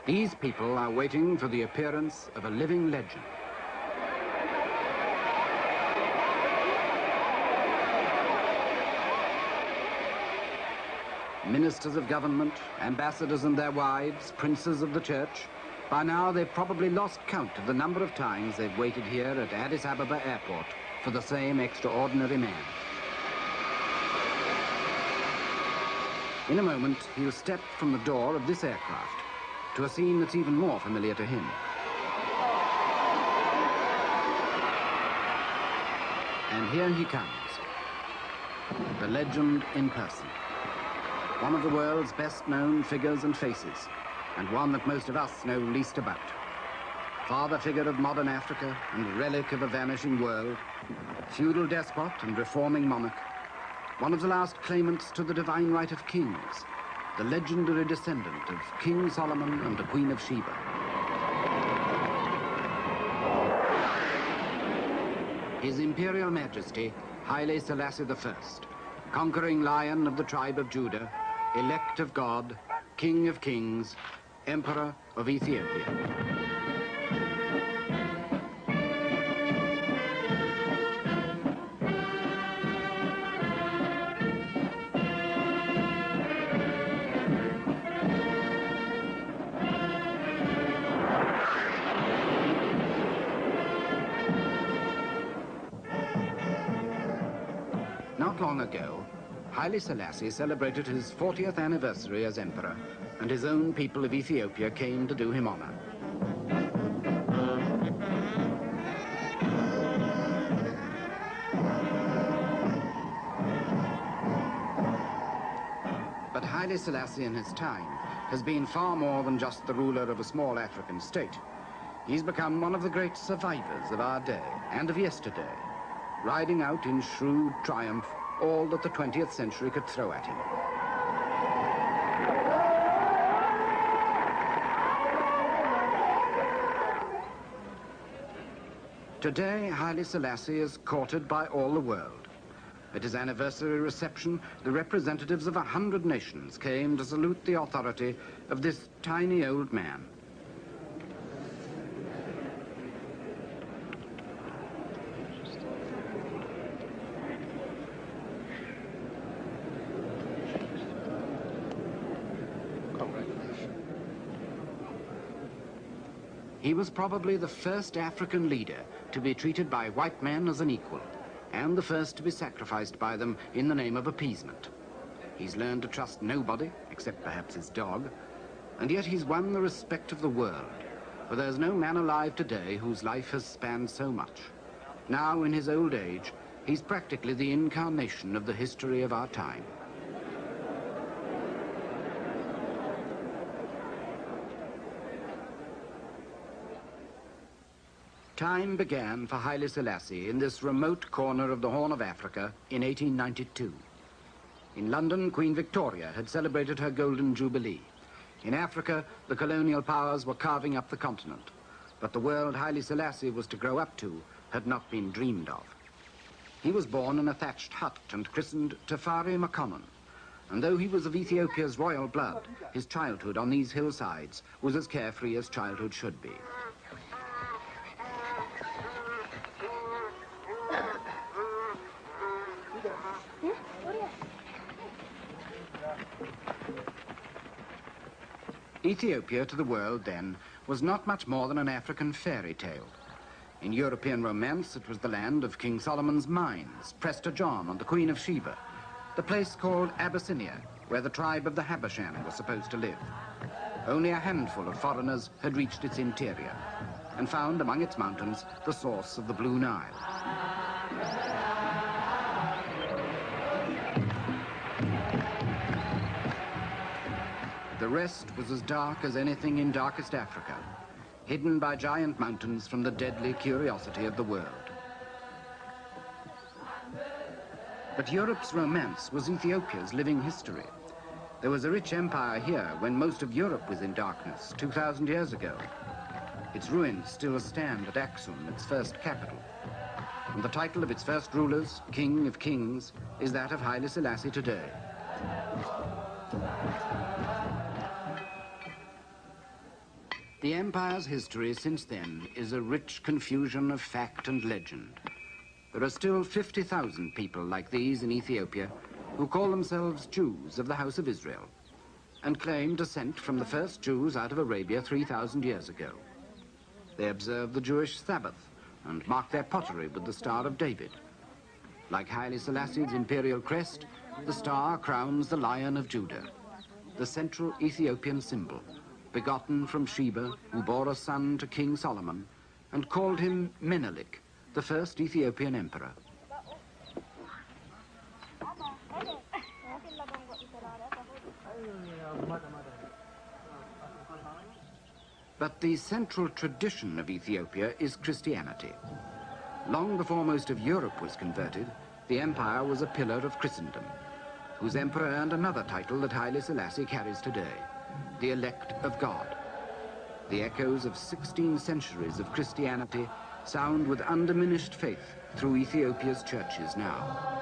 These people are waiting for the appearance of a living legend. Ministers of government, ambassadors and their wives, princes of the church. By now, they've probably lost count of the number of times they've waited here at Addis Ababa Airport for the same extraordinary man. In a moment, he'll step from the door of this aircraft to a scene that's even more familiar to him. And here he comes, the legend in person. One of the world's best-known figures and faces, and one that most of us know least about. Father figure of modern Africa and relic of a vanishing world, feudal despot and reforming monarch, one of the last claimants to the divine right of kings, the legendary descendant of King Solomon and the Queen of Sheba. His Imperial Majesty, Haile Selassie I, conquering lion of the tribe of Judah, elect of God, King of Kings, Emperor of Ethiopia. Not long ago, Haile Selassie celebrated his 40th anniversary as emperor, and his own people of Ethiopia came to do him honor. But Haile Selassie in his time has been far more than just the ruler of a small African state. He's become one of the great survivors of our day and of yesterday, riding out in shrewd triumph all that the 20th century could throw at him. Today, Haile Selassie is courted by all the world. At his anniversary reception, the representatives of 100 nations came to salute the authority of this tiny old man. He was probably the first African leader to be treated by white men as an equal, and the first to be sacrificed by them in the name of appeasement. He's learned to trust nobody, except perhaps his dog, and yet he's won the respect of the world, for there's no man alive today whose life has spanned so much. Now, in his old age, he's practically the incarnation of the history of our time. Time began for Haile Selassie in this remote corner of the Horn of Africa in 1892. In London, Queen Victoria had celebrated her Golden Jubilee. In Africa, the colonial powers were carving up the continent. But the world Haile Selassie was to grow up to had not been dreamed of. He was born in a thatched hut and christened Tafari Makonnen. And though he was of Ethiopia's royal blood, his childhood on these hillsides was as carefree as childhood should be. Ethiopia to the world then was not much more than an African fairy tale. In European romance, it was the land of King Solomon's mines, Prester John and the Queen of Sheba, the place called Abyssinia, where the tribe of the Habashan was supposed to live. Only a handful of foreigners had reached its interior and found among its mountains the source of the Blue Nile. The rest was as dark as anything in darkest Africa, hidden by giant mountains from the deadly curiosity of the world. But Europe's romance was Ethiopia's living history. There was a rich empire here when most of Europe was in darkness 2,000 years ago. Its ruins still stand at Aksum, its first capital. And the title of its first rulers, King of Kings, is that of Haile Selassie today. The empire's history since then is a rich confusion of fact and legend. There are still 50,000 people like these in Ethiopia who call themselves Jews of the House of Israel and claim descent from the first Jews out of Arabia 3,000 years ago. They observe the Jewish Sabbath and mark their pottery with the Star of David. Like Haile Selassie's imperial crest, the star crowns the Lion of Judah, the central Ethiopian symbol, begotten from Sheba, who bore a son to King Solomon and called him Menelik, the first Ethiopian emperor. But the central tradition of Ethiopia is Christianity. Long before most of Europe was converted, the empire was a pillar of Christendom, whose emperor earned another title that Haile Selassie carries today, the elect of God. The echoes of 16 centuries of Christianity sound with undiminished faith through Ethiopia's churches now.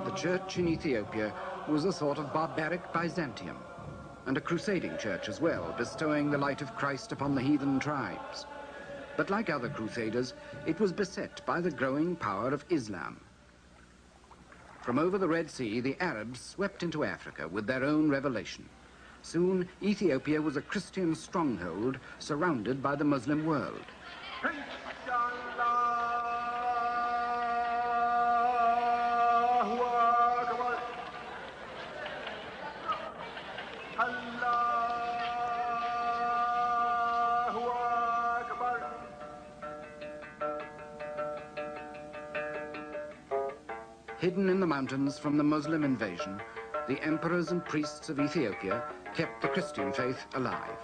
The church in Ethiopia was a sort of barbaric Byzantium, and a crusading church as well, bestowing the light of Christ upon the heathen tribes. But like other crusaders, it was beset by the growing power of Islam. From over the Red Sea, the Arabs swept into Africa with their own revelation. Soon, Ethiopia was a Christian stronghold surrounded by the Muslim world. Hidden in the mountains from the Muslim invasion, the emperors and priests of Ethiopia kept the Christian faith alive.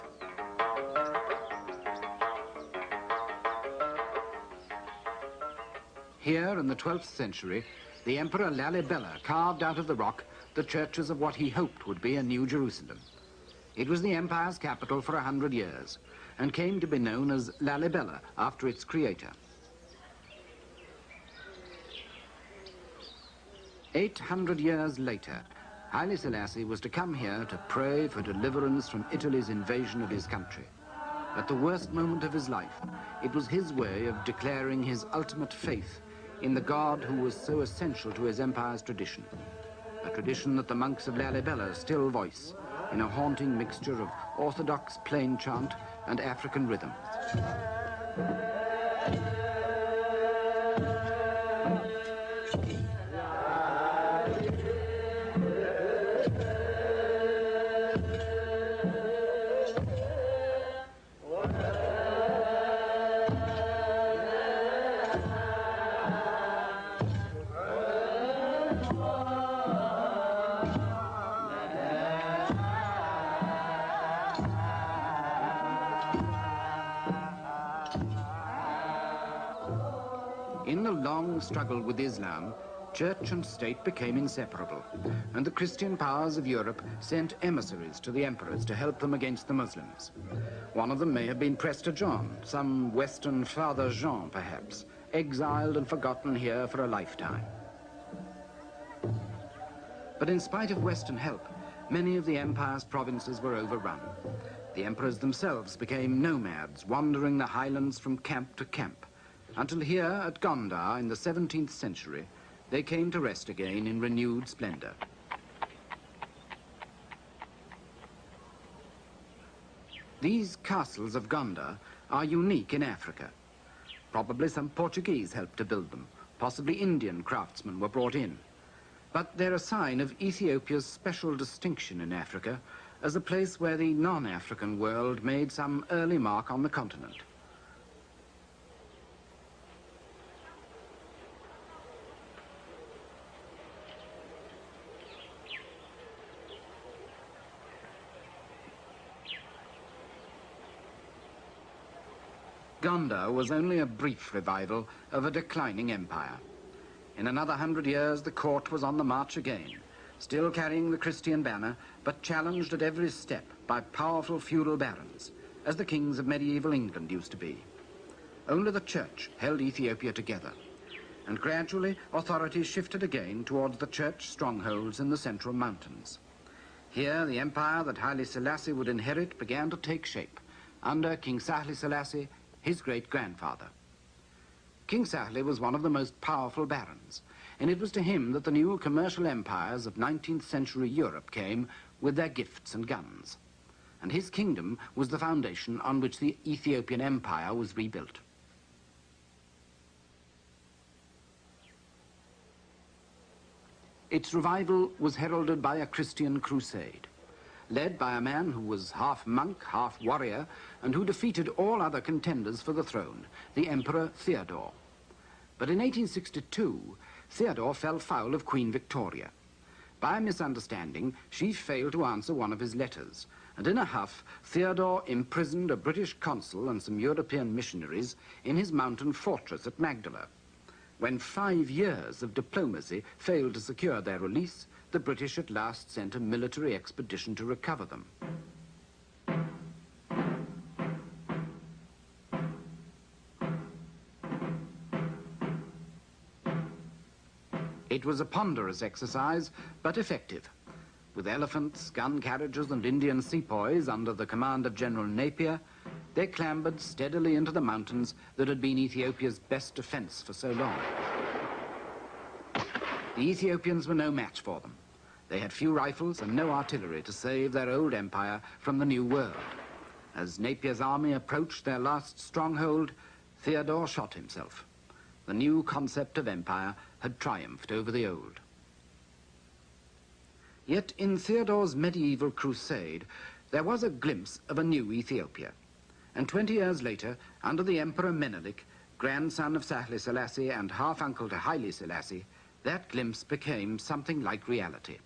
Here in the 12th century, the Emperor Lalibela carved out of the rock the churches of what he hoped would be a New Jerusalem. It was the empire's capital for 100 years and came to be known as Lalibela after its creator. 800 years later, Haile Selassie was to come here to pray for deliverance from Italy's invasion of his country. At the worst moment of his life, it was his way of declaring his ultimate faith in the God who was so essential to his empire's tradition, a tradition that the monks of Lalibela still voice in a haunting mixture of orthodox plain chant and African rhythm. In the long struggle with Islam, church and state became inseparable, and the Christian powers of Europe sent emissaries to the emperors to help them against the Muslims. One of them may have been Prester John, some Western Father Jean, perhaps, exiled and forgotten here for a lifetime. But in spite of Western help, many of the empire's provinces were overrun. The emperors themselves became nomads, wandering the highlands from camp to camp, until here at Gondar in the 17th century, they came to rest again in renewed splendor. These castles of Gondar are unique in Africa. Probably some Portuguese helped to build them. Possibly Indian craftsmen were brought in. But they're a sign of Ethiopia's special distinction in Africa as a place where the non-African world made some early mark on the continent. Gondar was only a brief revival of a declining empire. In another 100 years, the court was on the march again, still carrying the Christian banner, but challenged at every step by powerful feudal barons, as the kings of medieval England used to be. Only the church held Ethiopia together, and gradually authorities shifted again towards the church strongholds in the central mountains. Here, the empire that Haile Selassie would inherit began to take shape under King Sahle Selassie, his great-grandfather. King Sahle was one of the most powerful barons, and it was to him that the new commercial empires of 19th century Europe came with their gifts and guns. And his kingdom was the foundation on which the Ethiopian empire was rebuilt. Its revival was heralded by a Christian crusade, led by a man who was half monk, half warrior, and who defeated all other contenders for the throne, the Emperor Theodore. But in 1862, Theodore fell foul of Queen Victoria. By a misunderstanding, she failed to answer one of his letters, and in a huff, Theodore imprisoned a British consul and some European missionaries in his mountain fortress at Magdala. When 5 years of diplomacy failed to secure their release, the British at last sent a military expedition to recover them. It was a ponderous exercise, but effective. With elephants, gun carriages, and Indian sepoys under the command of General Napier, they clambered steadily into the mountains that had been Ethiopia's best defense for so long. The Ethiopians were no match for them. They had few rifles and no artillery to save their old empire from the new world. As Napier's army approached their last stronghold, Theodore shot himself. The new concept of empire had triumphed over the old. Yet in Theodore's medieval crusade, there was a glimpse of a new Ethiopia. And 20 years later, under the Emperor Menelik, grandson of Sahle Selassie and half-uncle to Haile Selassie, that glimpse became something like reality.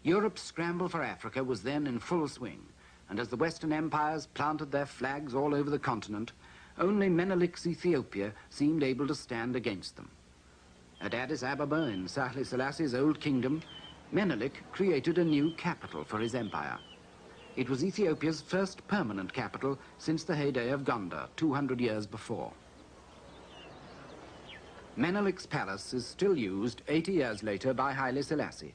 Europe's scramble for Africa was then in full swing, and as the Western empires planted their flags all over the continent, only Menelik's Ethiopia seemed able to stand against them. At Addis Ababa, in Sahle Selassie's old kingdom, Menelik created a new capital for his empire. It was Ethiopia's first permanent capital since the heyday of Gondar, 200 years before. Menelik's palace is still used 80 years later by Haile Selassie,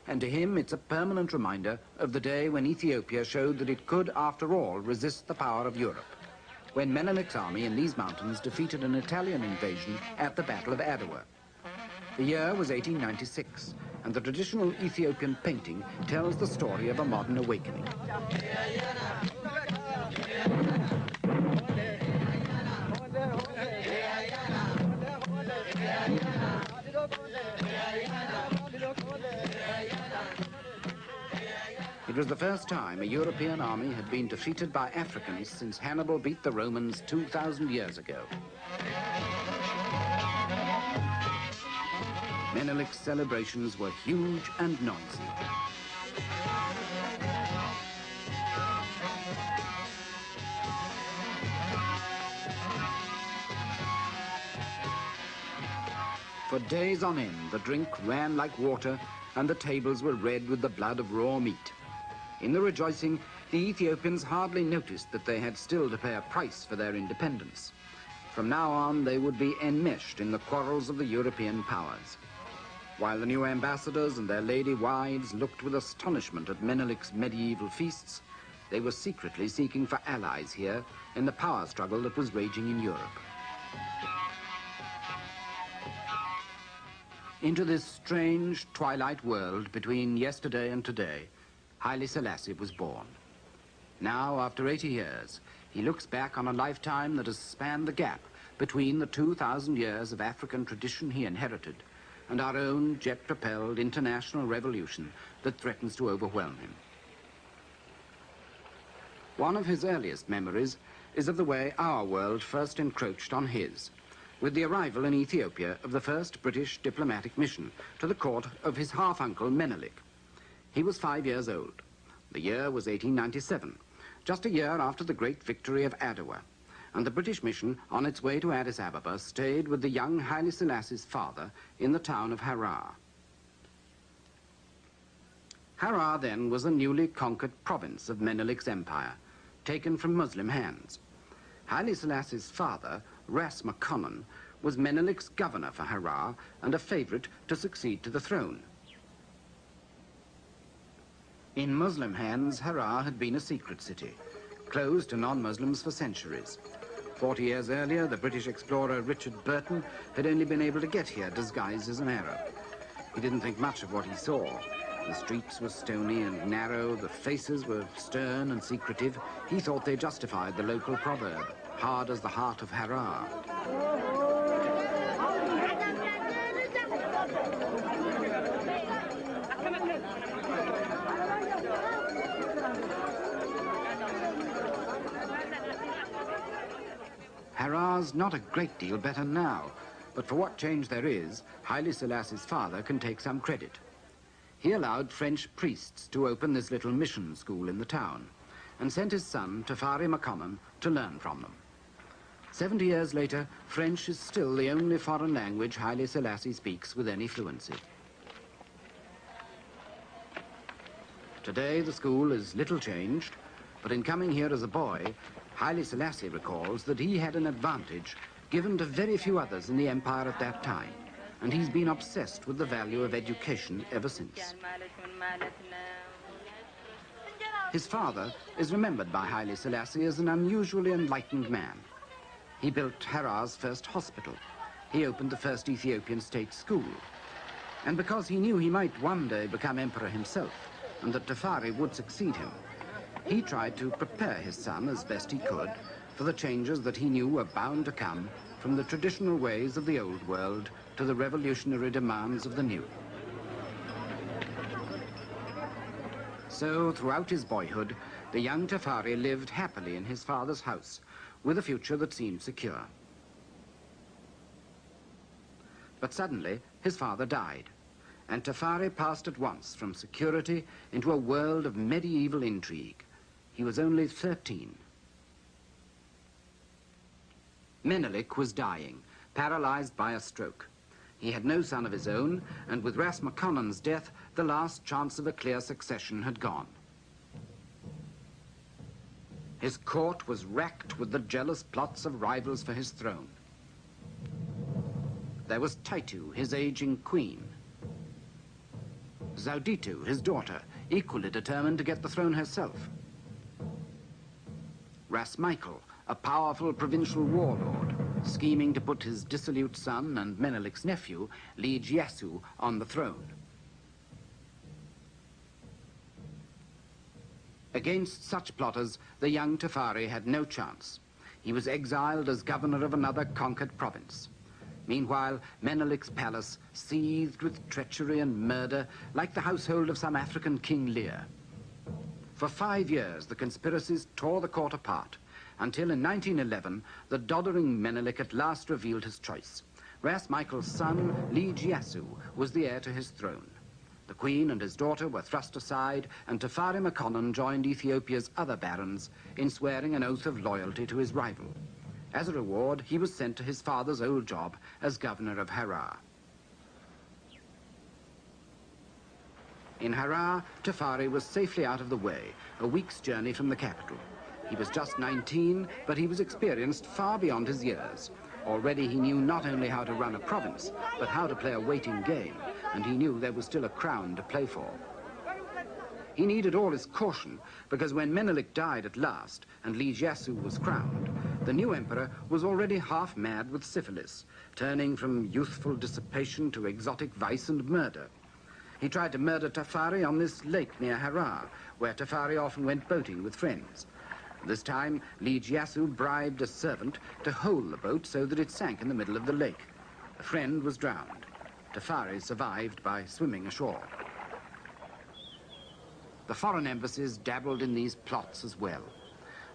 and to him it's a permanent reminder of the day when Ethiopia showed that it could, after all, resist the power of Europe, when Menelik's army in these mountains defeated an Italian invasion at the Battle of Adwa. The year was 1896, and the traditional Ethiopian painting tells the story of a modern awakening. It was the first time a European army had been defeated by Africans since Hannibal beat the Romans 2,000 years ago. Menelik's celebrations were huge and noisy. For days on end, the drink ran like water, and the tables were red with the blood of raw meat. In the rejoicing, the Ethiopians hardly noticed that they had still to pay a price for their independence. From now on, they would be enmeshed in the quarrels of the European powers. While the new ambassadors and their lady wives looked with astonishment at Menelik's medieval feasts, they were secretly seeking for allies here in the power struggle that was raging in Europe. Into this strange twilight world between yesterday and today, Haile Selassie was born. Now, after 80 years, he looks back on a lifetime that has spanned the gap between the 2,000 years of African tradition he inherited and our own jet-propelled international revolution that threatens to overwhelm him. One of his earliest memories is of the way our world first encroached on his, with the arrival in Ethiopia of the first British diplomatic mission to the court of his half-uncle Menelik. He was 5 years old. The year was 1897, just a year after the great victory of Adwa, and the British mission on its way to Addis Ababa stayed with the young Haile Selassie's father in the town of Harar. Harar then was a newly conquered province of Menelik's empire, taken from Muslim hands. Haile Selassie's father, Ras McConnell, was Menelik's governor for Harar and a favorite to succeed to the throne. In Muslim hands, Harar had been a secret city, closed to non-Muslims for centuries. 40 years earlier, the British explorer Richard Burton had only been able to get here disguised as an Arab. He didn't think much of what he saw. The streets were stony and narrow, the faces were stern and secretive. He thought they justified the local proverb, hard as the heart of Harar. Harar's not a great deal better now, but for what change there is, Haile Selassie's father can take some credit. He allowed French priests to open this little mission school in the town and sent his son, Tafari McConnell, to learn from them. 70 years later, French is still the only foreign language Haile Selassie speaks with any fluency. Today, the school is little changed, but in coming here as a boy, Haile Selassie recalls that he had an advantage given to very few others in the empire at that time, and he's been obsessed with the value of education ever since. His father is remembered by Haile Selassie as an unusually enlightened man. He built Harar's first hospital. He opened the first Ethiopian state school. And because he knew he might one day become emperor himself, and that Tafari would succeed him, he tried to prepare his son as best he could for the changes that he knew were bound to come from the traditional ways of the old world to the revolutionary demands of the new. So, throughout his boyhood, the young Tafari lived happily in his father's house, with a future that seemed secure. But suddenly, his father died, and Tafari passed at once from security into a world of medieval intrigue. He was only 13. Menelik was dying, paralyzed by a stroke. He had no son of his own, and with Ras McConnell's death, the last chance of a clear succession had gone. His court was racked with the jealous plots of rivals for his throne. There was Taitu, his aging queen. Zauditu, his daughter, equally determined to get the throne herself. Ras Michael, a powerful provincial warlord, scheming to put his dissolute son and Menelik's nephew, Liege Yasu, on the throne. Against such plotters, the young Tafari had no chance. He was exiled as governor of another conquered province. Meanwhile, Menelik's palace seethed with treachery and murder like the household of some African King Lear. For 5 years, the conspiracies tore the court apart, until in 1911, the doddering Menelik at last revealed his choice. Ras Michael's son, Liege Yasu, was the heir to his throne. The queen and his daughter were thrust aside, and Tafari McConnell joined Ethiopia's other barons in swearing an oath of loyalty to his rival. As a reward, he was sent to his father's old job as governor of Harar. In Harar, Tafari was safely out of the way, a week's journey from the capital. He was just 19, but he was experienced far beyond his years. Already he knew not only how to run a province, but how to play a waiting game, and he knew there was still a crown to play for. He needed all his caution, because when Menelik died at last and Liege Yasu was crowned, the new emperor was already half mad with syphilis, turning from youthful dissipation to exotic vice and murder. He tried to murder Tafari on this lake near Harar, where Tafari often went boating with friends. This time, Liege Yasu bribed a servant to hole the boat so that it sank in the middle of the lake. A friend was drowned. Tafari survived by swimming ashore. The foreign embassies dabbled in these plots as well.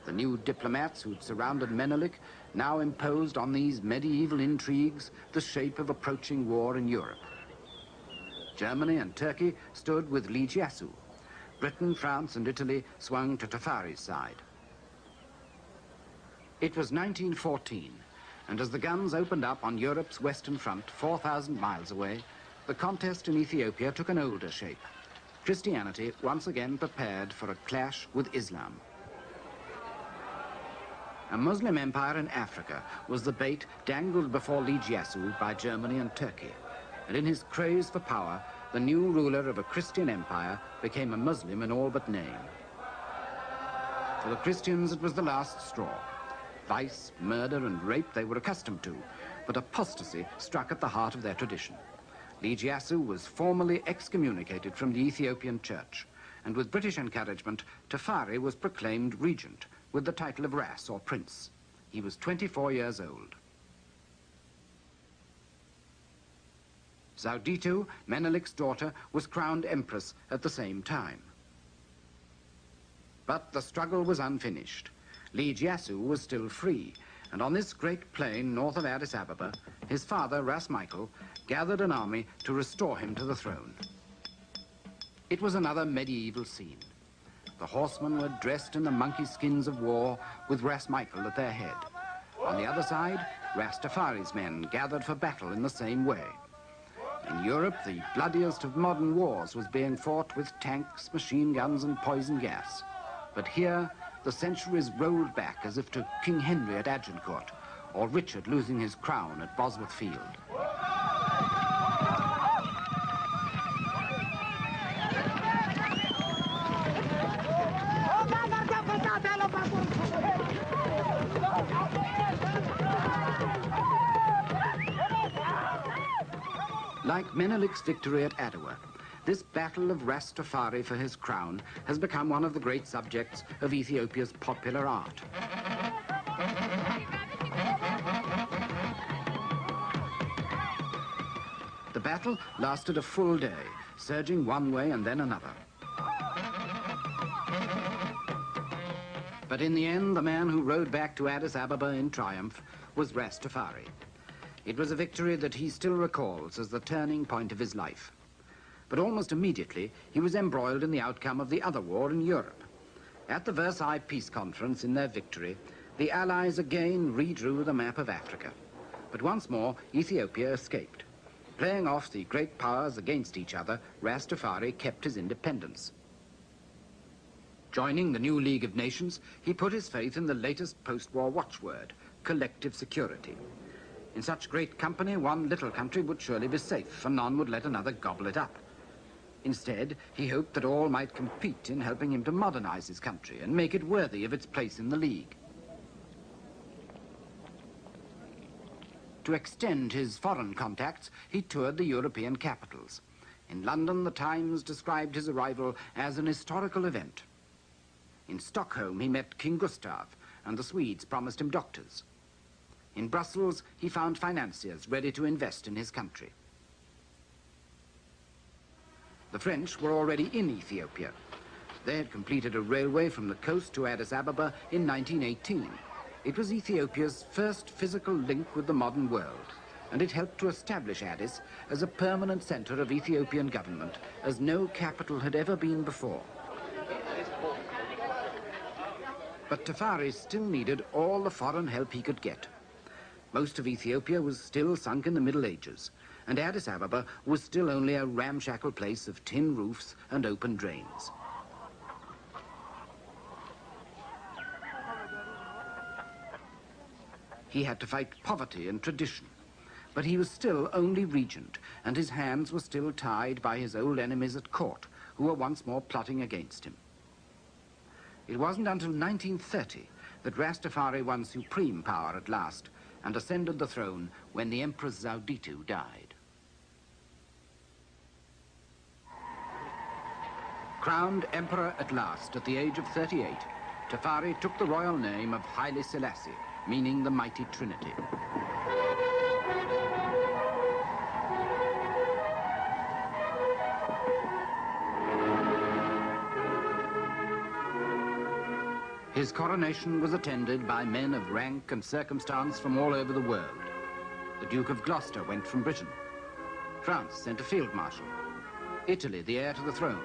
The new diplomats who'd surrounded Menelik now imposed on these medieval intrigues the shape of approaching war in Europe. Germany and Turkey stood with Liege Yasu. Britain, France, and Italy swung to Tafari's side. It was 1914, and as the guns opened up on Europe's western front 4,000 miles away, the contest in Ethiopia took an older shape. Christianity once again prepared for a clash with Islam. A Muslim empire in Africa was the bait dangled before Liven Jah by Germany and Turkey, and in his craze for power, the new ruler of a Christian empire became a Muslim in all but name. For the Christians, it was the last straw. Vice, murder, and rape they were accustomed to, but apostasy struck at the heart of their tradition. Liven Jah was formally excommunicated from the Ethiopian church, and with British encouragement, Tafari was proclaimed regent with the title of Ras, or prince. He was 24 years old. Zawditu, Menelik's daughter, was crowned empress at the same time. But the struggle was unfinished. Liven Jah was still free, and on this great plain north of Addis Ababa, his father, Ras Michael, gathered an army to restore him to the throne. It was another medieval scene. The horsemen were dressed in the monkey skins of war, with Ras Michael at their head. On the other side, Rastafari's men gathered for battle in the same way. In Europe, the bloodiest of modern wars was being fought with tanks, machine guns, and poison gas. But here, the centuries rolled back as if to King Henry at Agincourt, or Richard losing his crown at Bosworth Field. Like Menelik's victory at Adowa, this battle of Rastafari for his crown has become one of the great subjects of Ethiopia's popular art. The battle lasted a full day, surging one way and then another. But in the end, the man who rode back to Addis Ababa in triumph was Rastafari. It was a victory that he still recalls as the turning point of his life. But almost immediately, he was embroiled in the outcome of the other war in Europe. At the Versailles Peace Conference, in their victory, the Allies again redrew the map of Africa. But once more, Ethiopia escaped. Playing off the great powers against each other, Rastafari kept his independence. Joining the new League of Nations, he put his faith in the latest post-war watchword, collective security. In such great company, one little country would surely be safe, for none would let another gobble it up. Instead, he hoped that all might compete in helping him to modernize his country and make it worthy of its place in the League. To extend his foreign contacts, he toured the European capitals. In London, the Times described his arrival as an historical event. In Stockholm, he met King Gustav, and the Swedes promised him doctors. In Brussels, he found financiers ready to invest in his country. The French were already in Ethiopia. They had completed a railway from the coast to Addis Ababa in 1918. It was Ethiopia's first physical link with the modern world, and it helped to establish Addis as a permanent center of Ethiopian government, as no capital had ever been before. But Tafari still needed all the foreign help he could get. Most of Ethiopia was still sunk in the Middle Ages, and Addis Ababa was still only a ramshackle place of tin roofs and open drains. He had to fight poverty and tradition, but he was still only regent, and his hands were still tied by his old enemies at court, who were once more plotting against him. It wasn't until 1930 that Rastafari won supreme power at last, and ascended the throne when the Empress Zawditu died. Crowned emperor at last at the age of 38, Tafari took the royal name of Haile Selassie, meaning the Mighty Trinity. His coronation was attended by men of rank and circumstance from all over the world. The Duke of Gloucester went from Britain. France sent a field marshal. Italy, the heir to the throne.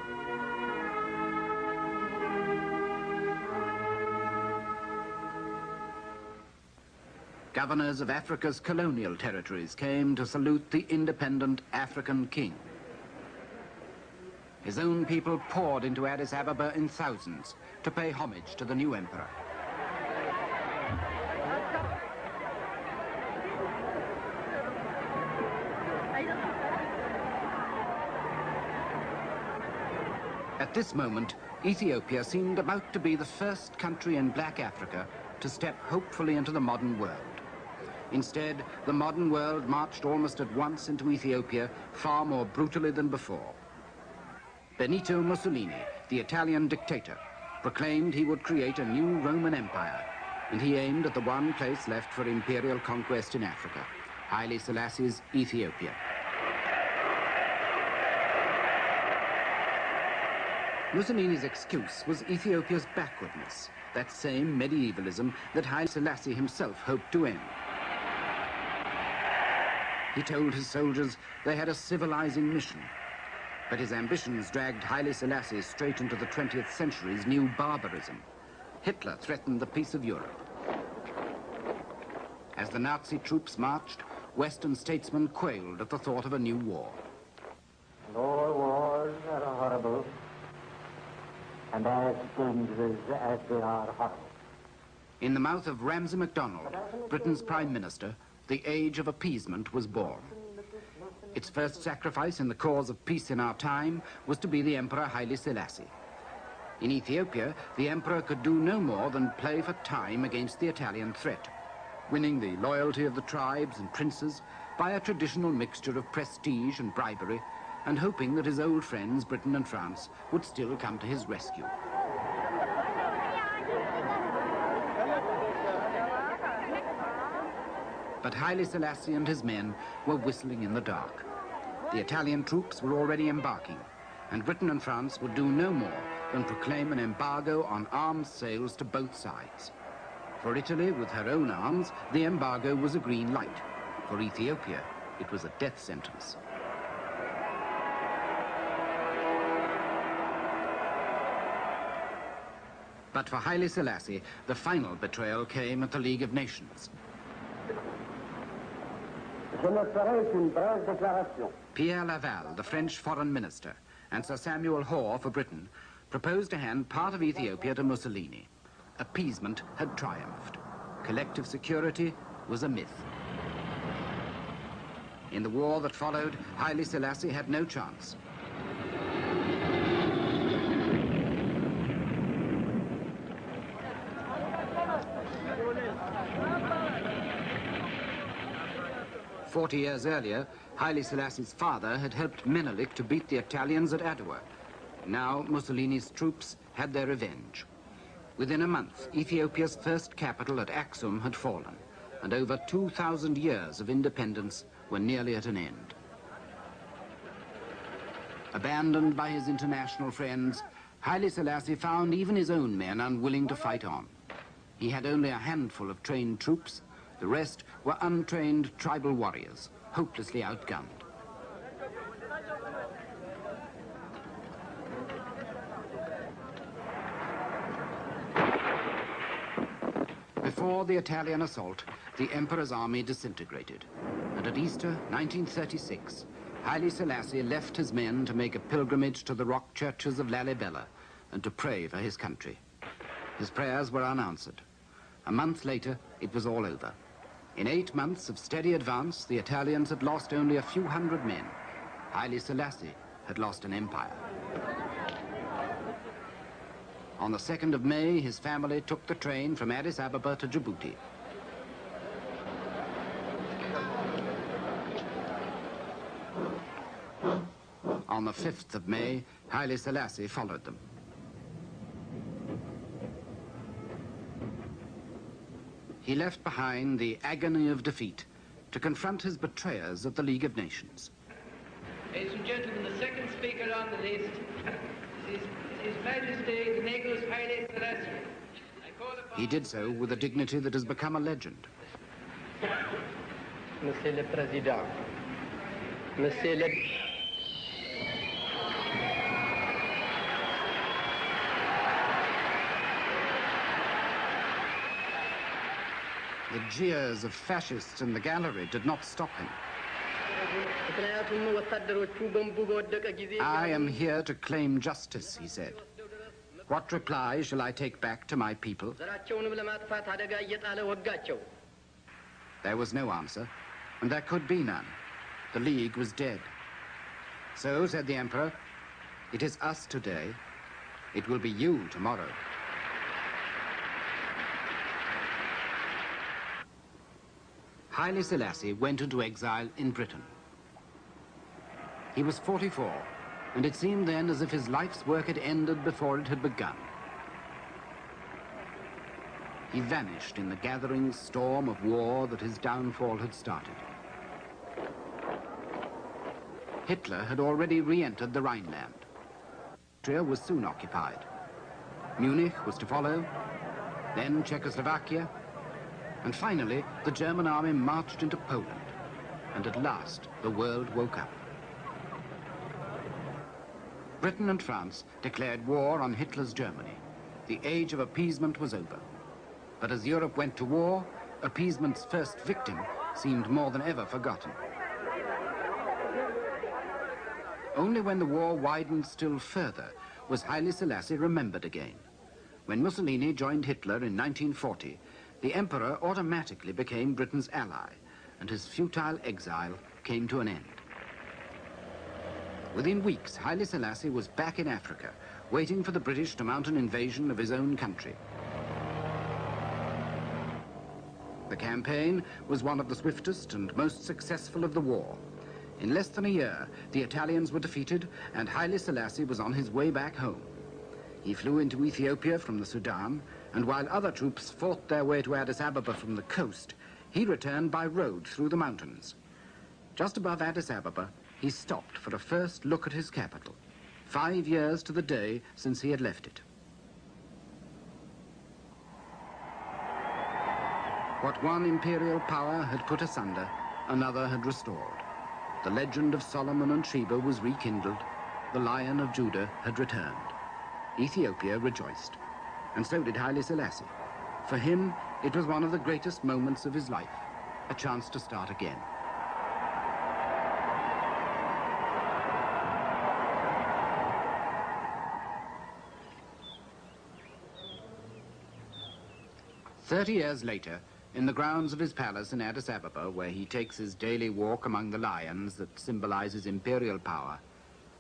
Governors of Africa's colonial territories came to salute the independent African king. His own people poured into Addis Ababa in thousands to pay homage to the new emperor. At this moment, Ethiopia seemed about to be the first country in black Africa to step hopefully into the modern world. Instead, the modern world marched almost at once into Ethiopia, far more brutally than before. Benito Mussolini, the Italian dictator, proclaimed he would create a new Roman Empire, and he aimed at the one place left for imperial conquest in Africa, Haile Selassie's Ethiopia. Mussolini's excuse was Ethiopia's backwardness, that same medievalism that Haile Selassie himself hoped to end. He told his soldiers they had a civilizing mission, but his ambitions dragged Haile Selassie straight into the 20th century's new barbarism. Hitler threatened the peace of Europe. As the Nazi troops marched, Western statesmen quailed at the thought of a new war. All wars are horrible, and as dangerous as they are horrible. In the mouth of Ramsay MacDonald, Britain's Prime Minister, the age of appeasement was born. Its first sacrifice in the cause of peace in our time was to be the Emperor Haile Selassie. In Ethiopia, the emperor could do no more than play for time against the Italian threat, winning the loyalty of the tribes and princes by a traditional mixture of prestige and bribery, and hoping that his old friends, Britain and France, would still come to his rescue. But Haile Selassie and his men were whistling in the dark. The Italian troops were already embarking, and Britain and France would do no more than proclaim an embargo on arms sales to both sides. For Italy, with her own arms, the embargo was a green light. For Ethiopia, it was a death sentence. But for Haile Selassie, the final betrayal came at the League of Nations. Pierre Laval, the French foreign minister, and Sir Samuel Hoare for Britain, proposed to hand part of Ethiopia to Mussolini. Appeasement had triumphed. Collective security was a myth. In the war that followed, Haile Selassie had no chance. Forty years earlier, Haile Selassie's father had helped Menelik to beat the Italians at Adwa. Now Mussolini's troops had their revenge. Within a month, Ethiopia's first capital at Aksum had fallen, and over 2,000 years of independence were nearly at an end. Abandoned by his international friends, Haile Selassie found even his own men unwilling to fight on. He had only a handful of trained troops. The rest were untrained tribal warriors, hopelessly outgunned. Before the Italian assault, the emperor's army disintegrated. And at Easter 1936, Haile Selassie left his men to make a pilgrimage to the rock churches of Lalibela and to pray for his country. His prayers were unanswered. A month later, it was all over. In 8 months of steady advance, the Italians had lost only a few hundred men. Haile Selassie had lost an empire. On the 2nd of May, his family took the train from Addis Ababa to Djibouti. On the 5th of May, Haile Selassie followed them. He left behind the agony of defeat to confront his betrayers at the League of Nations. Ladies and gentlemen, the second speaker on the list is His Majesty the Negus Haile Selassie. He did so with a dignity that has become a legend. Monsieur le Président, Monsieur le... The jeers of fascists in the gallery did not stop him. I am here to claim justice, he said. What reply shall I take back to my people? There was no answer, and there could be none. The League was dead. So, said the Emperor, it is us today. It will be you tomorrow. Haile Selassie went into exile in Britain. He was 44, and it seemed then as if his life's work had ended before it had begun. He vanished in the gathering storm of war that his downfall had started. Hitler had already re-entered the Rhineland. Austria was soon occupied. Munich was to follow, then Czechoslovakia, and finally the German army marched into Poland, and at last the world woke up. Britain and France declared war on Hitler's Germany. The age of appeasement was over. But as Europe went to war, appeasement's first victim seemed more than ever forgotten. Only when the war widened still further was Haile Selassie remembered again. When Mussolini joined Hitler in 1940, the emperor automatically became Britain's ally, and his futile exile came to an end. Within weeks, Haile Selassie was back in Africa, waiting for the British to mount an invasion of his own country. The campaign was one of the swiftest and most successful of the war. In less than a year, the Italians were defeated, and Haile Selassie was on his way back home. He flew into Ethiopia from the Sudan, and while other troops fought their way to Addis Ababa from the coast, he returned by road through the mountains. Just above Addis Ababa, he stopped for a first look at his capital, 5 years to the day since he had left it. What one imperial power had put asunder, another had restored. The legend of Solomon and Sheba was rekindled. The Lion of Judah had returned. Ethiopia rejoiced, and so did Haile Selassie. For him, it was one of the greatest moments of his life, a chance to start again. "30 years later, in the grounds of his palace in Addis Ababa, where he takes his daily walk among the lions that symbolizes imperial power,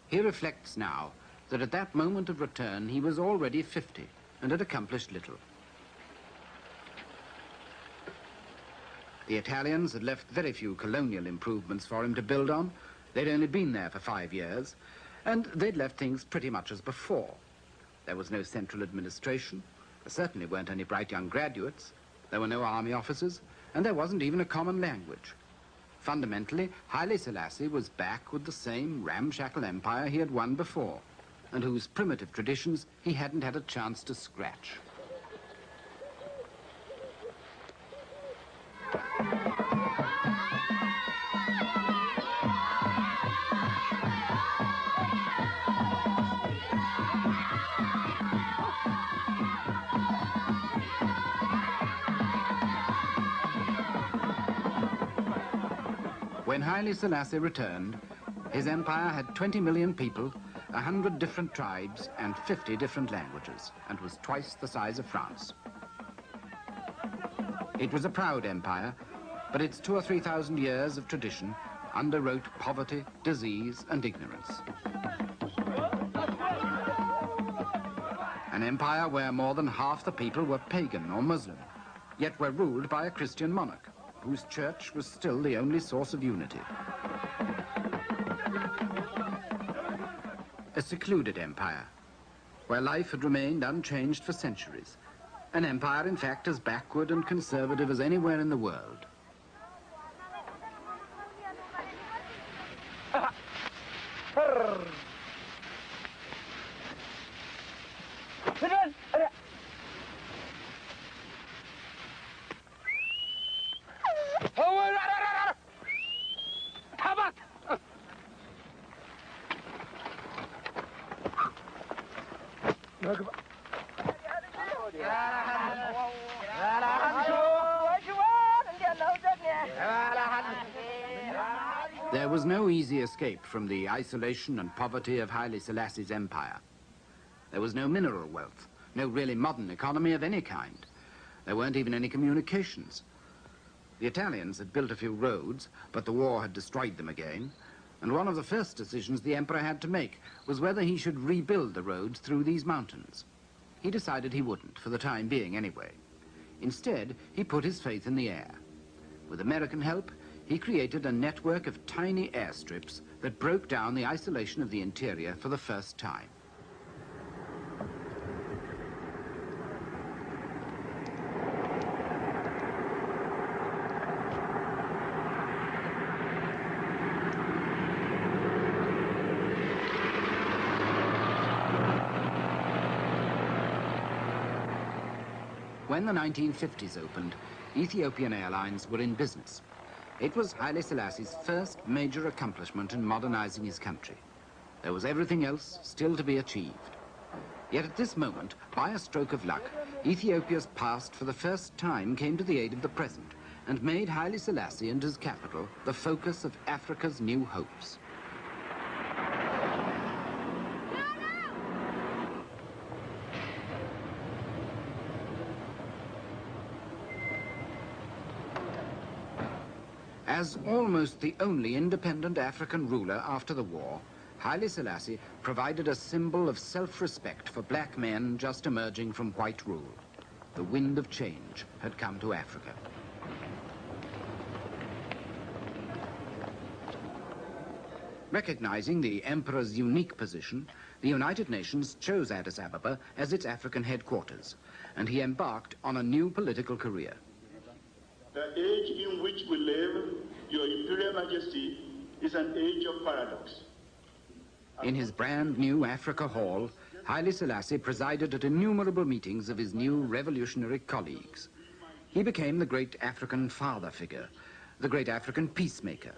he reflects now that at that moment of return he was already 50 and had accomplished little. The Italians had left very few colonial improvements for him to build on. They'd only been there for 5 years, and they'd left things pretty much as before. There was no central administration. There certainly weren't any bright young graduates. There were no army officers, and there wasn't even a common language. Fundamentally, Haile Selassie was back with the same ramshackle empire he had won before, and whose primitive traditions he hadn't had a chance to scratch. When Haile Selassie returned, his empire had 20 million people, 100 different tribes, and 50 different languages, and was twice the size of France. It was a proud empire, but its 2,000 or 3,000 years of tradition underwrote poverty, disease, and ignorance. An empire where more than half the people were pagan or Muslim, yet were ruled by a Christian monarch, whose church was still the only source of unity. A secluded empire, where life had remained unchanged for centuries. An empire, in fact, as backward and conservative as anywhere in the world. was no easy escape from the isolation and poverty of Haile Selassie's empire. There was no mineral wealth, no really modern economy of any kind. There weren't even any communications. The Italians had built a few roads, but the war had destroyed them again, and one of the first decisions the emperor had to make was whether he should rebuild the roads through these mountains. He decided he wouldn't, for the time being anyway. Instead, he put his faith in the air. With American help, he created a network of tiny airstrips that broke down the isolation of the interior for the first time. When the 1950s opened, Ethiopian Airlines were in business. It was Haile Selassie's first major accomplishment in modernizing his country. There was everything else still to be achieved. Yet at this moment, by a stroke of luck, Ethiopia's past for the first time came to the aid of the present and made Haile Selassie and his capital the focus of Africa's new hopes. As almost the only independent African ruler after the war, Haile Selassie provided a symbol of self-respect for black men just emerging from white rule. The wind of change had come to Africa. Recognizing the emperor's unique position, the United Nations chose Addis Ababa as its African headquarters, and he embarked on a new political career. The age in which we live, Your Imperial Majesty, is an age of paradox. In his brand new Africa Hall, Haile Selassie presided at innumerable meetings of his new revolutionary colleagues. He became the great African father figure, the great African peacemaker,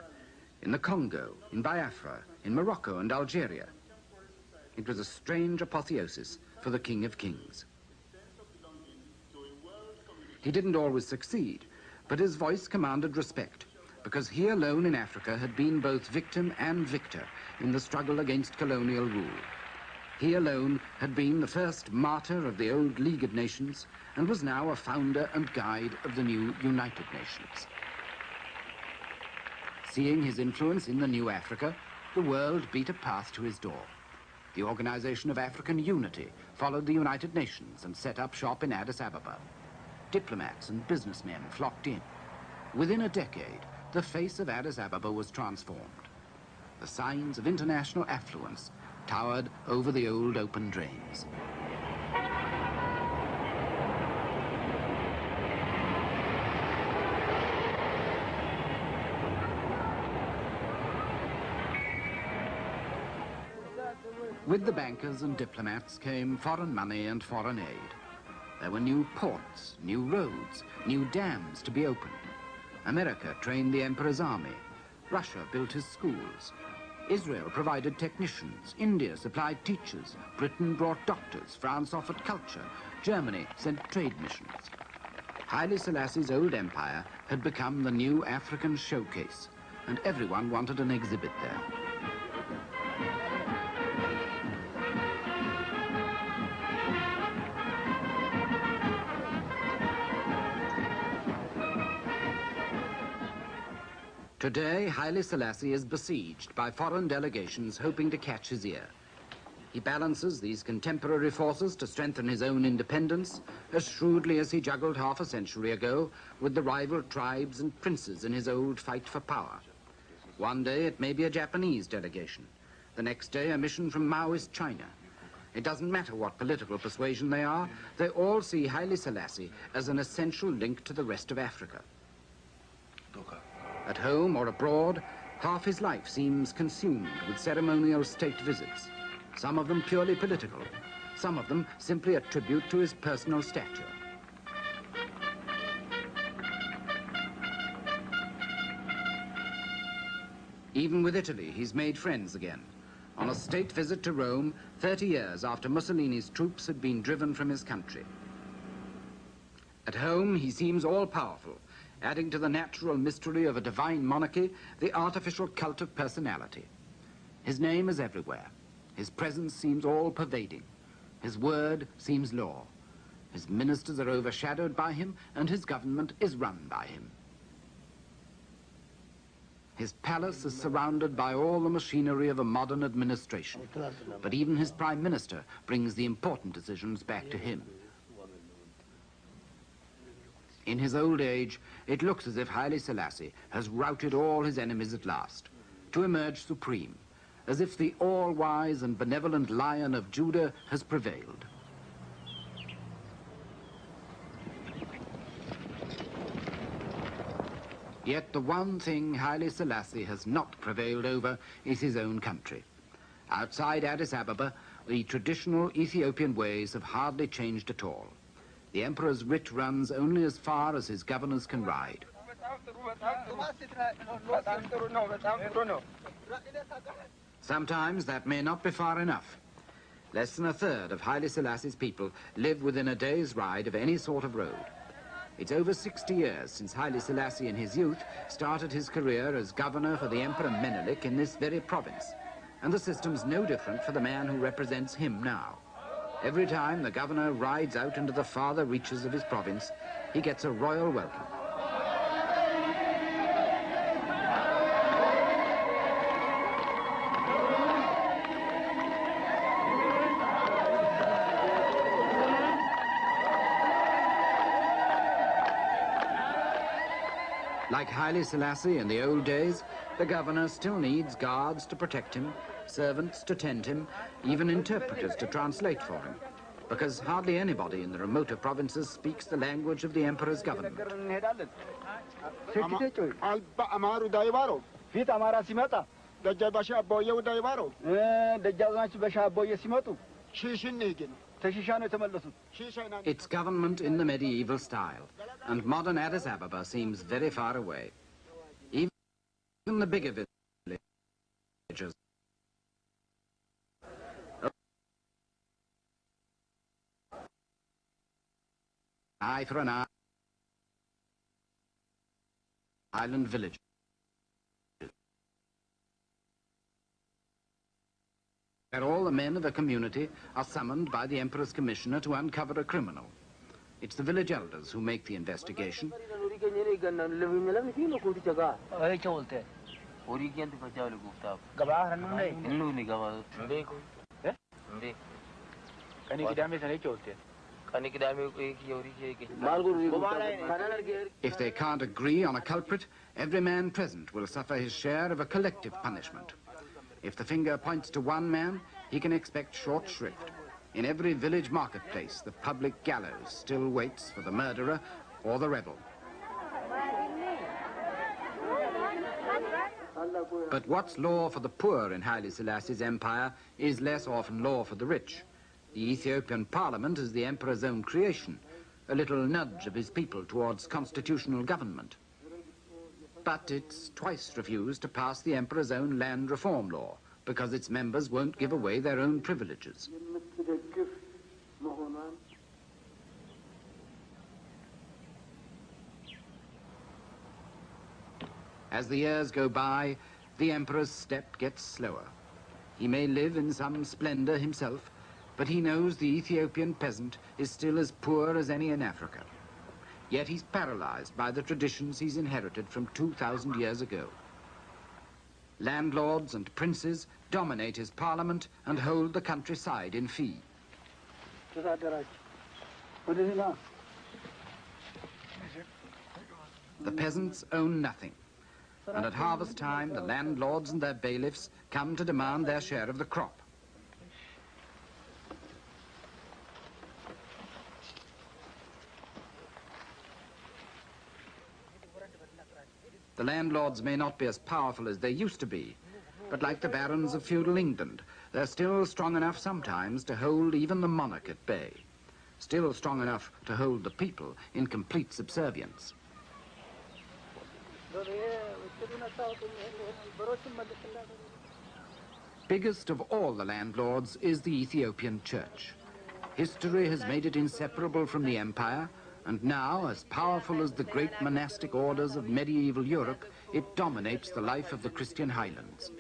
in the Congo, in Biafra, in Morocco and Algeria. It was a strange apotheosis for the King of Kings. He didn't always succeed, but his voice commanded respect, because he alone in Africa had been both victim and victor in the struggle against colonial rule. He alone had been the first martyr of the old Leagued Nations and was now a founder and guide of the new United Nations. Seeing his influence in the new Africa, the world beat a path to his door. The Organization of African Unity followed the United Nations and set up shop in Addis Ababa. Diplomats and businessmen flocked in. Within a decade, the face of Addis Ababa was transformed. The signs of international affluence towered over the old open drains. With the bankers and diplomats came foreign money and foreign aid. There were new ports, new roads, new dams to be opened. America trained the emperor's army. Russia built his schools. Israel provided technicians. India supplied teachers. Britain brought doctors. France offered culture. Germany sent trade missions. Haile Selassie's old empire had become the new African showcase, and everyone wanted an exhibit there. Today, Haile Selassie is besieged by foreign delegations hoping to catch his ear. He balances these contemporary forces to strengthen his own independence as shrewdly as he juggled half a century ago with the rival tribes and princes in his old fight for power. One day it may be a Japanese delegation, the next day a mission from Maoist China. It doesn't matter what political persuasion they are, they all see Haile Selassie as an essential link to the rest of Africa. At home or abroad, half his life seems consumed with ceremonial state visits, some of them purely political, some of them simply a tribute to his personal stature. Even with Italy, he's made friends again. On a state visit to Rome, 30 years after Mussolini's troops had been driven from his country. At home, he seems all-powerful, adding to the natural mystery of a divine monarchy the artificial cult of personality. His name is everywhere. His presence seems all-pervading. His word seems law. His ministers are overshadowed by him, and his government is run by him. His palace is surrounded by all the machinery of a modern administration, but even his prime minister brings the important decisions back to him. In his old age, it looks as if Haile Selassie has routed all his enemies at last, to emerge supreme, as if the all-wise and benevolent Lion of Judah has prevailed. Yet the one thing Haile Selassie has not prevailed over is his own country. Outside Addis Ababa, the traditional Ethiopian ways have hardly changed at all. The emperor's writ runs only as far as his governors can ride. Sometimes that may not be far enough. Less than a third of Haile Selassie's people live within a day's ride of any sort of road. It's over 60 years since Haile Selassie in his youth started his career as governor for the Emperor Menelik in this very province. And the system's no different for the man who represents him now. Every time the governor rides out into the farther reaches of his province, he gets a royal welcome. Like Haile Selassie in the old days, the governor still needs guards to protect him, servants to tend him, even interpreters to translate for him, because hardly anybody in the remoter provinces speaks the language of the emperor's government. It's government in the medieval style, and modern Addis Ababa seems very far away. Even the bigger villages eye for an eye, island village. Where all the men of a community are summoned by the emperor's commissioner to uncover a criminal. It's the village elders who make the investigation. If they can't agree on a culprit, every man present will suffer his share of a collective punishment. If the finger points to one man, he can expect short shrift. In every village marketplace, the public gallows still waits for the murderer or the rebel. But what's law for the poor in Haile Selassie's empire is less often law for the rich. The Ethiopian parliament is the emperor's own creation, a little nudge of his people towards constitutional government. But it's twice refused to pass the emperor's own land reform law because its members won't give away their own privileges. As the years go by, the emperor's step gets slower. He may live in some splendor himself, but he knows the Ethiopian peasant is still as poor as any in Africa. Yet he's paralyzed by the traditions he's inherited from 2,000 years ago. Landlords and princes dominate his parliament and hold the countryside in fee. The peasants own nothing, and at harvest time the landlords and their bailiffs come to demand their share of the crop. The landlords may not be as powerful as they used to be, but like the barons of feudal England, they're still strong enough sometimes to hold even the monarch at bay, still strong enough to hold the people in complete subservience. Biggest of all the landlords is the Ethiopian church. History has made it inseparable from the empire, And now, as powerful as the great monastic orders of medieval Europe, it dominates the life of the Christian highlands.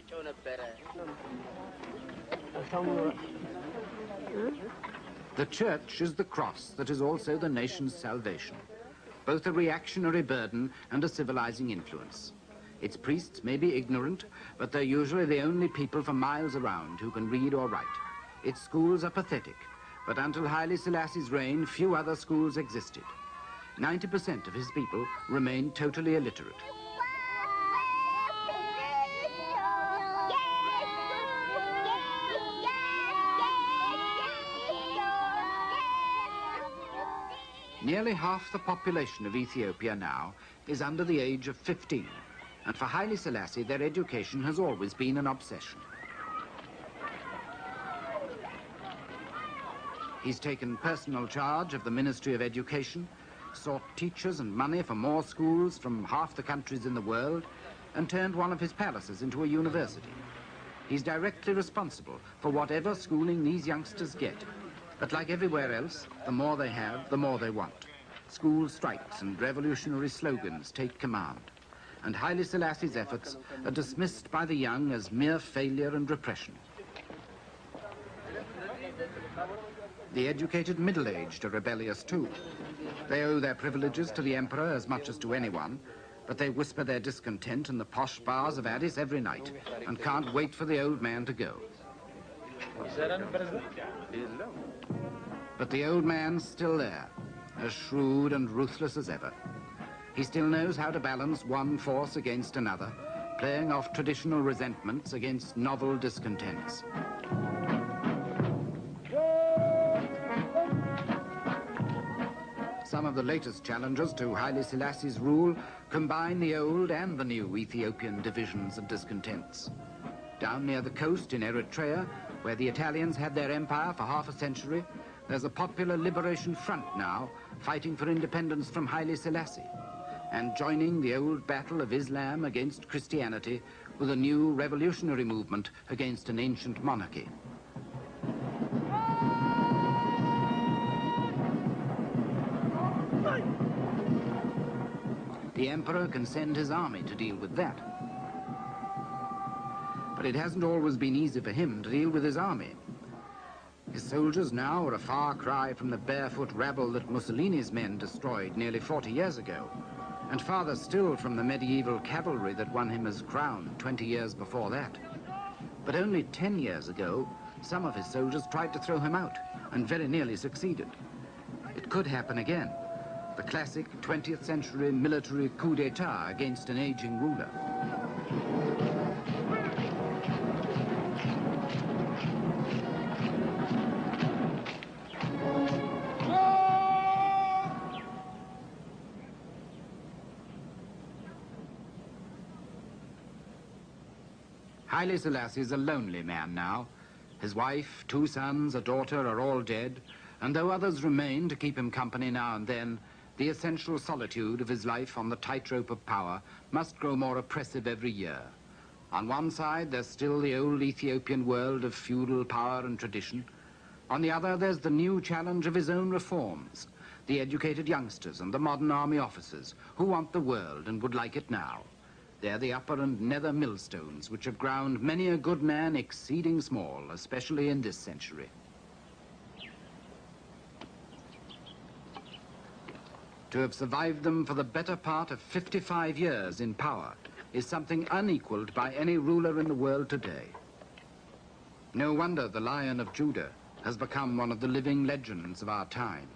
The church is the cross that is also the nation's salvation, both a reactionary burden and a civilizing influence. Its priests may be ignorant, but they're usually the only people for miles around who can read or write. Its schools are pathetic, but until Haile Selassie's reign, few other schools existed. 90% of his people remained totally illiterate. Nearly half the population of Ethiopia now is under the age of 15, and for Haile Selassie, their education has always been an obsession. He's taken personal charge of the Ministry of Education, sought teachers and money for more schools from half the countries in the world, and turned one of his palaces into a university. He's directly responsible for whatever schooling these youngsters get. But like everywhere else, the more they have, the more they want. School strikes and revolutionary slogans take command. And Haile Selassie's efforts are dismissed by the young as mere failure and repression. The educated middle-aged are rebellious too. They owe their privileges to the emperor as much as to anyone, but they whisper their discontent in the posh bars of Addis every night and can't wait for the old man to go. But the old man's still there, as shrewd and ruthless as ever. He still knows how to balance one force against another, playing off traditional resentments against novel discontents. Some of the latest challenges to Haile Selassie's rule combine the old and the new Ethiopian divisions of discontents. Down near the coast in Eritrea, where the Italians had their empire for half a century, there's a popular liberation front now fighting for independence from Haile Selassie and joining the old battle of Islam against Christianity with a new revolutionary movement against an ancient monarchy. The emperor can send his army to deal with that. But it hasn't always been easy for him to deal with his army. His soldiers now are a far cry from the barefoot rabble that Mussolini's men destroyed nearly 40 years ago, and farther still from the medieval cavalry that won him his crown 20 years before that. But only 10 years ago, some of his soldiers tried to throw him out, and very nearly succeeded. It could happen again. The classic 20th century military coup d'etat against an aging ruler. Haile Selassie is a lonely man now. His wife, 2 sons, a daughter are all dead, and though others remain to keep him company now and then, the essential solitude of his life on the tightrope of power must grow more oppressive every year. On one side, there's still the old Ethiopian world of feudal power and tradition. On the other, there's the new challenge of his own reforms, the educated youngsters and the modern army officers who want the world and would like it now. They're the upper and nether millstones which have ground many a good man exceeding small, especially in this century. To have survived them for the better part of 55 years in power is something unequaled by any ruler in the world today. No wonder the Lion of Judah has become one of the living legends of our time.